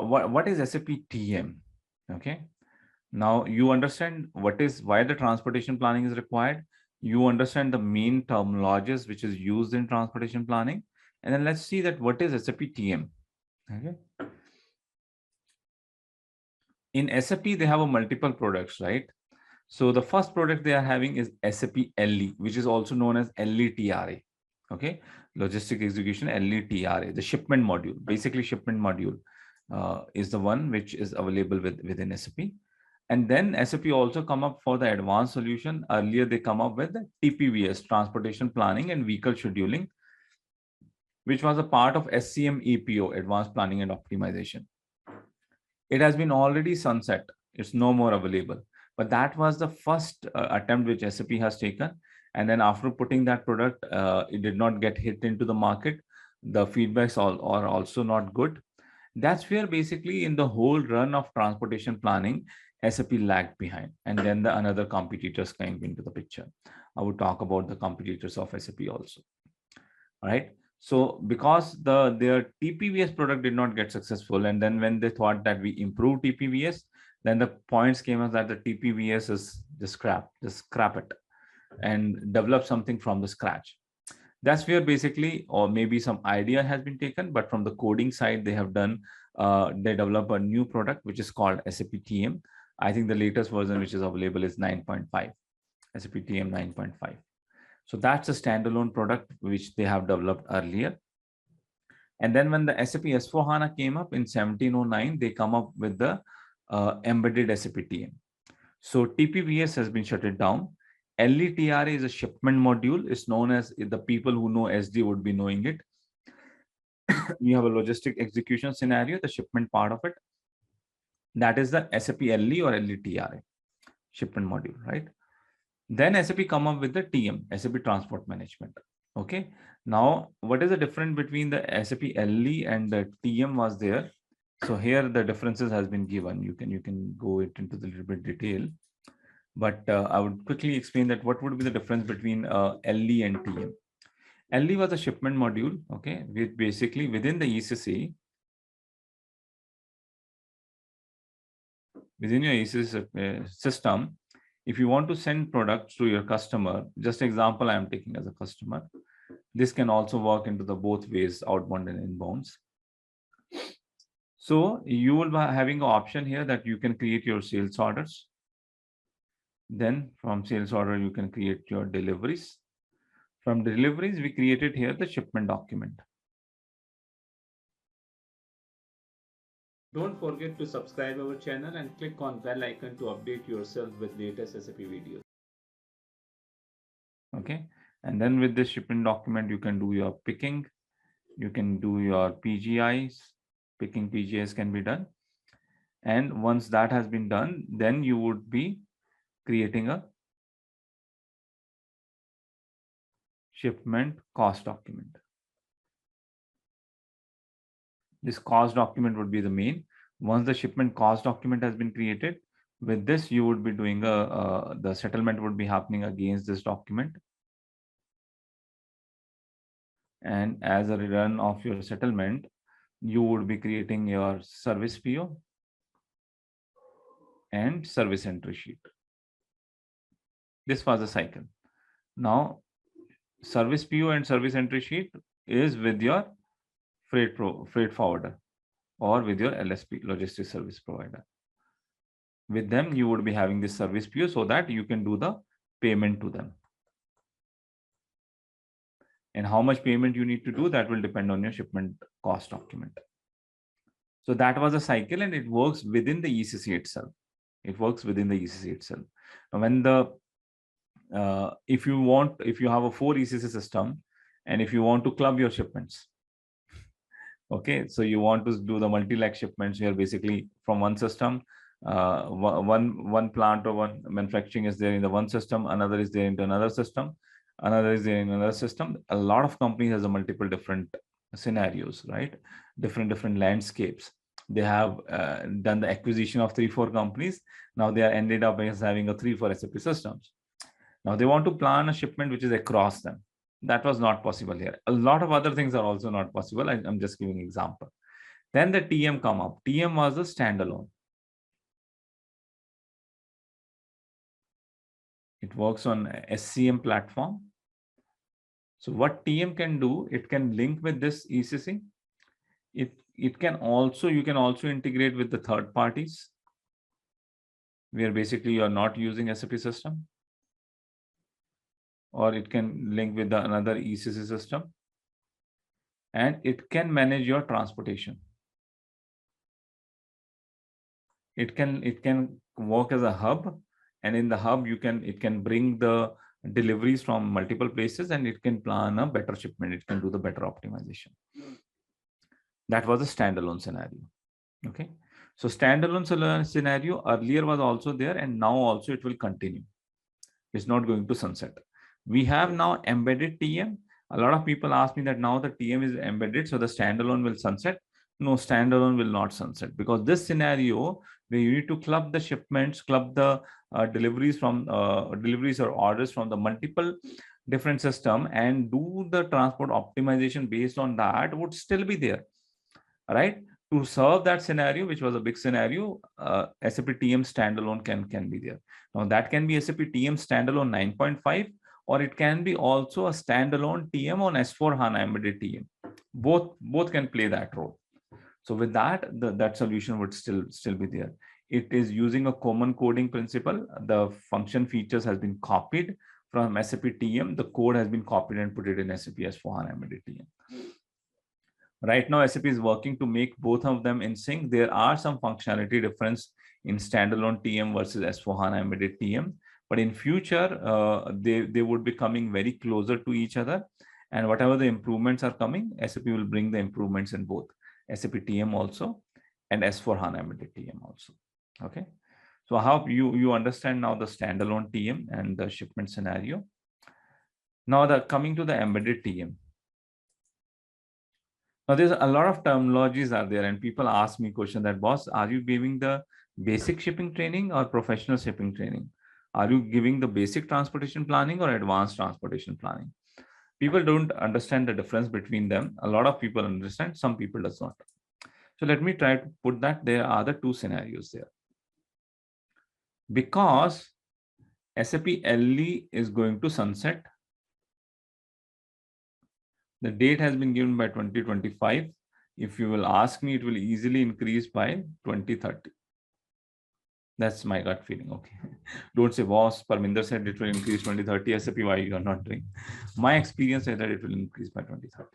what is SAP TM? Okay. Now you understand why the transportation planning is required. You understand the main terminologies which is used in transportation planning. And then let's see that what is SAP TM. Okay. In SAP, they have a multiple products, right? So the first product they are having is SAP LE, which is also known as LETRA. Okay. Logistic Execution LETRA, the shipment module, basically shipment module is the one which is available within SAP. And then SAP also come up for the advanced solution. Earlier, they come up with the TPVS, Transportation Planning and Vehicle Scheduling, which was a part of SCM EPO, Advanced Planning and Optimization. It has been already sunset. It's no more available. But that was the first attempt which SAP has taken. And then after putting that product, it did not get hit into the market. The feedbacks are also not good. That's where basically in the whole run of transportation planning, SAP lagged behind. And then the another competitors came into the picture. I would talk about the competitors of SAP also. All right. So because their TPVS product did not get successful, and then when they thought that we improve TPVS, then the points came as that the TPVS is just scrap it and develop something from the scratch. That's where basically, or maybe some idea has been taken, but from the coding side, they have done, they develop a new product, which is called SAP TM. I think the latest version which is available is 9.5, SAP TM 9.5. So that's a standalone product which they have developed earlier. And then when the SAP S4HANA came up in 1709, they come up with the embedded SAP TM. So TPVS has been shut it down. LETRA is a shipment module. It's known as, the people who know SD would be knowing it. You have a logistic execution scenario, the shipment part of it. That is the SAP LE or LETRA shipment module, right? Then SAP come up with the TM, SAP Transport Management. Okay. Now, what is the difference between the SAP LE and the TM was there? So here the differences has been given. You can go into the little bit detail, but I would quickly explain that what would be the difference between LE and TM. LE was a shipment module, okay, with basically within the ECC, within your ECC system, if you want to send products to your customer, just example I am taking as a customer, this can also work into the both ways, outbound and inbounds. So you will be having an option here that you can create your sales orders. Then from sales order, you can create your deliveries. From deliveries, we created here the shipment document. Don't forget to subscribe our channel and click on bell icon to update yourself with latest SAP videos. Okay. And then with this shipment document, you can do your picking. You can do your PGIs. Picking PGIs can be done. And once that has been done, then you would be creating a shipment cost document. This cost document would be the main. Once the shipment cost document has been created, with this you would be doing the settlement would be happening against this document. And as a run of your settlement, you would be creating your service PO and service entry sheet. This was a cycle. Now, service PO and service entry sheet is with your freight forwarder or with your LSP, logistics service provider. With them, you would be having this service PO so that you can do the payment to them. And how much payment you need to do, that will depend on your shipment cost document. So that was a cycle, and it works within the ECC itself. It works within the ECC itself. Now, when the if you have a 4 ECC system, and if you want to club your shipments, okay, so you want to do the multi-leg shipments here, basically from one system, one plant or one manufacturing is there in the one system, another is there into another system, another is there in another system. A lot of companies has a multiple different scenarios, right? Different landscapes. They have done the acquisition of 3-4 companies. Now they are ended up as having a 3-4 SAP systems. Now they want to plan a shipment which is across them. That was not possible here. A lot of other things are also not possible. I'm just giving an example. Then the TM come up. TM was the standalone. It works on SCM platform. So what TM can do, it can link with this ECC. It can also, you can also integrate with the third parties, where basically you are not using SAP system, or it can link with another ECC system, and it can manage your transportation. It can work as a hub, and in the hub it can bring the deliveries from multiple places, and it can plan a better shipment. It can do the better optimization. That was a standalone scenario. Okay, so standalone scenario earlier was also there, and now also it will continue. It's not going to sunset. We have now embedded TM. A lot of people ask me that now the TM is embedded, so the standalone will sunset. No, standalone will not sunset, because this scenario where you need to club the shipments, club the deliveries or orders from the multiple different system, and do the transport optimization based on that would still be there, right? To serve that scenario, which was a big scenario, SAP TM standalone can be there. Now that can be SAP TM standalone 9.5, or it can be also a standalone TM on S4 HANA embedded TM. Both can play that role. So with that, that solution would still be there. It is using a common coding principle. The function features has been copied from SAP TM. The code has been copied and put it in SAP S4 HANA embedded TM. Right now, SAP is working to make both of them in sync. There are some functionality difference in standalone TM versus S4HANA embedded TM, but in future, they would be coming very closer to each other. And whatever the improvements are coming, SAP will bring the improvements in both SAP TM also and S4HANA embedded TM also. Okay. So I hope you understand now the standalone TM and the shipment scenario. Now coming to the embedded TM. Now, there's a lot of terminologies are there, and people ask me question that, boss, are you giving the basic shipping training or professional shipping training? Are you giving the basic transportation planning or advanced transportation planning? People don't understand the difference between them. A lot of people understand, some people does not. So let me try to put that there are the two scenarios there. Because SAP LE is going to sunset. The date has been given by 2025. If you will ask me, it will easily increase by 2030. That's my gut feeling. Okay. Don't say, boss, Parminder said it will increase 2030. SAP, why you are not doing? My experience is that it will increase by 2030.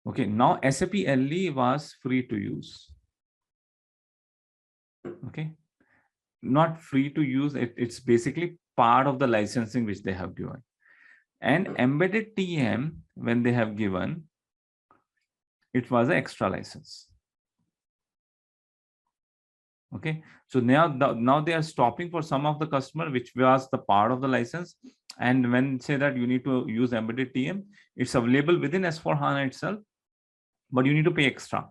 Okay. Now SAP LE was free to use. Okay. Not free to use. It's basically part of the licensing which they have given. And embedded TM, when they have given, it was an extra license. Okay, so now they are stopping for some of the customer, which was the part of the license. And when say that you need to use embedded TM, it's available within S4 HANA itself, but you need to pay extra.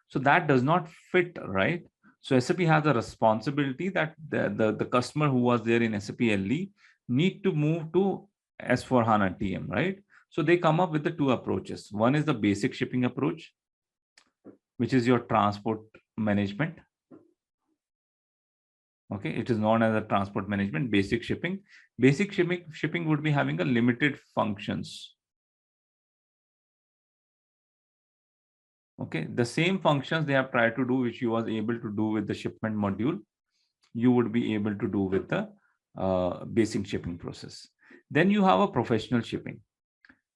So that does not fit, right? So SAP has a responsibility that the customer who was there in SAP LE need to move to S4 HANA TM, right? So they come up with the two approaches. One is the basic shipping approach, which is your transport management. Okay, it is known as a transport management, basic shipping. Basic shipping would be having a limited functions. Okay, the same functions they have tried to do, which you was able to do with the shipment module, you would be able to do with the basic shipping process. Then you have a professional shipping.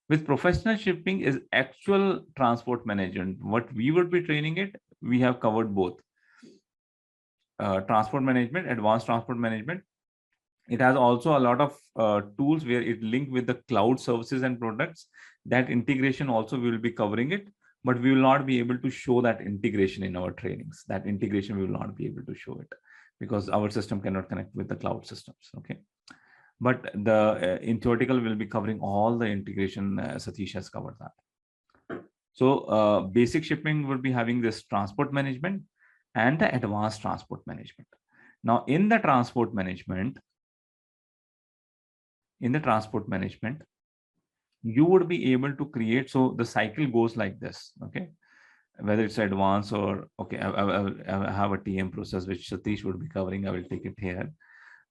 With professional shipping is actual transport management. What we would be training it, we have covered both. Transport management, advanced transport management. It has also a lot of tools where it linked with the cloud services and products. That integration also we will be covering it, but we will not be able to show that integration in our trainings. That integration we will not be able to show it because our system cannot connect with the cloud systems. Okay, but the in theoretical we'll be covering all the integration. Satish has covered that. So basic shipping will be having this transport management and the advanced transport management. Now in the transport management, you would be able to create, so the cycle goes like this. Okay, whether it's advanced or, okay, I have a TM process which Satish would be covering. I will take it here.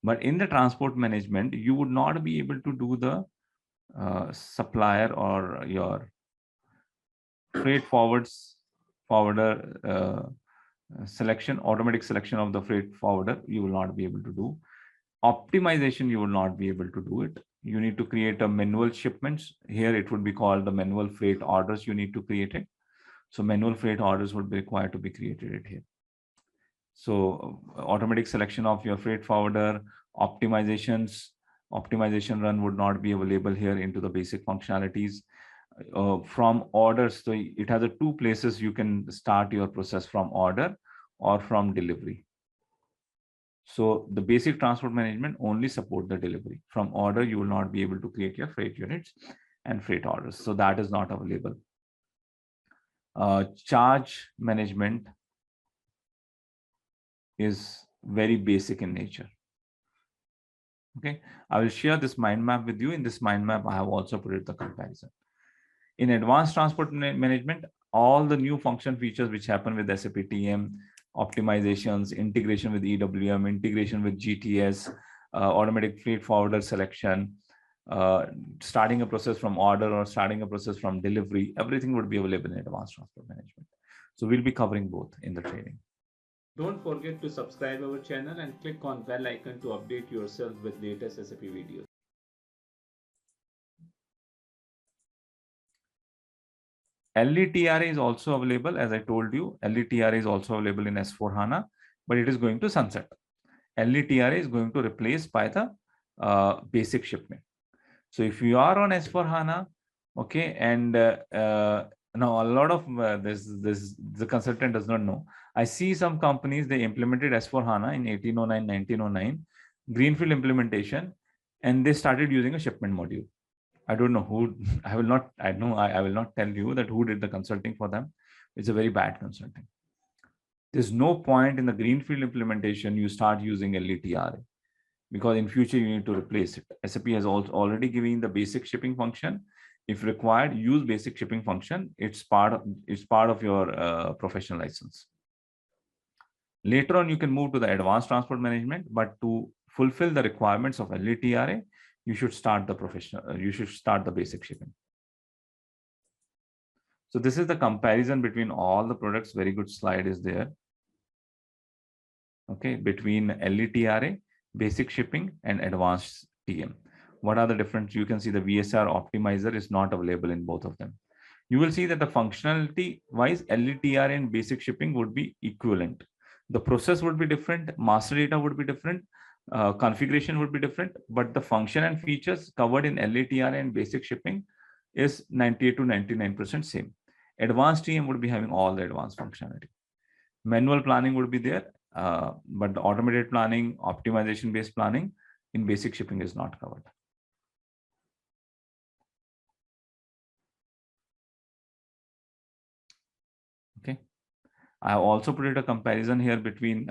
But in the transport management, you would not be able to do the supplier or your freight forwarder selection, automatic selection of the freight forwarder. You will not be able to do optimization. You will not be able to do it. You need to create a manual shipments. Here it would be called the manual freight orders. You need to create it. So manual freight orders would be required to be created here. So automatic selection of your freight forwarder, optimization run would not be available here into the basic functionalities. From orders, so it has two places you can start your process, from order or from delivery. So the basic transport management only support the delivery. From order, you will not be able to create your freight units and freight orders. So that is not available. Charge management is very basic in nature. Okay, I will share this mind map with you. In this mind map, I have also put it the comparison. In advanced transport management, all the new function features which happen with SAP TM, optimizations, integration with EWM, integration with GTS, automatic freight forwarder selection, starting a process from order or starting a process from delivery, everything would be available in advanced transport management. So we'll be covering both in the training. Don't forget to subscribe our channel and click on bell icon to update yourself with latest SAP videos. LETRA is also available. As I told you, LETRA is also available in S4HANA, but it is going to sunset. LETRA is going to replace by the basic shipment. So if you are on S4HANA, okay, and now a lot of the consultant does not know. I see some companies, they implemented S4HANA in 1809, 1909, greenfield implementation, and they started using a shipment module. I don't know who, I will not tell you that who did the consulting for them. It's a very bad consulting. There's no point in the greenfield implementation you start using LETRA, because in future you need to replace it. SAP has also already given the basic shipping function. If required, use basic shipping function. It's part of your professional license. Later on, you can move to the advanced transport management, but to fulfill the requirements of LETRA, you should start the basic shipping. So this is the comparison between all the products. Very good slide is there. Okay, between LETRA, basic shipping, and advanced TM. What are the difference? You can see the VSR optimizer is not available in both of them. You will see that the functionality wise, LETRA and basic shipping would be equivalent. The process would be different, master data would be different, configuration would be different, but the function and features covered in LETRA and basic shipping is 98 to 99% same. Advanced TM would be having all the advanced functionality. Manual planning would be there, but the automated planning, optimization based planning in basic shipping is not covered. Okay, I have also put it a comparison here between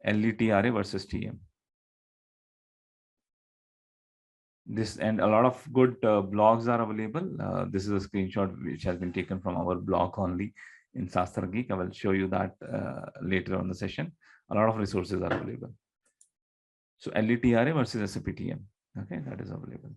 LETRA versus TM. This, and a lot of good blogs are available. This is a screenshot which has been taken from our blog only in Sastrageek. I will show you that later on the session. A lot of resources are available. So LETRA versus SAP TM. Okay, that is available.